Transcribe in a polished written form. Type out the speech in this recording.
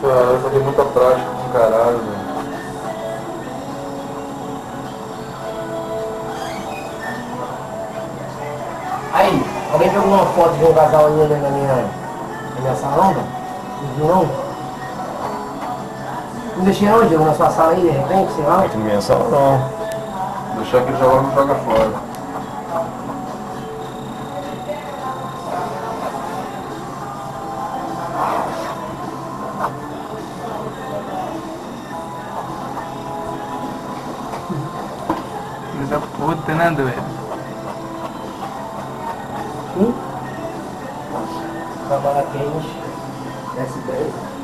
Cara, eu joguei muita prática com caralho, velho. Aí, alguém pegou uma foto de um casal ali na minha sala, não? Não viu, não? Não deixei não, Diego, na sua sala aí, de repente, sei lá? Aqui na minha sala não. Deixar que ele joga não joga fora. Filho da puta, né, doido? Trabalha quente, desce 10.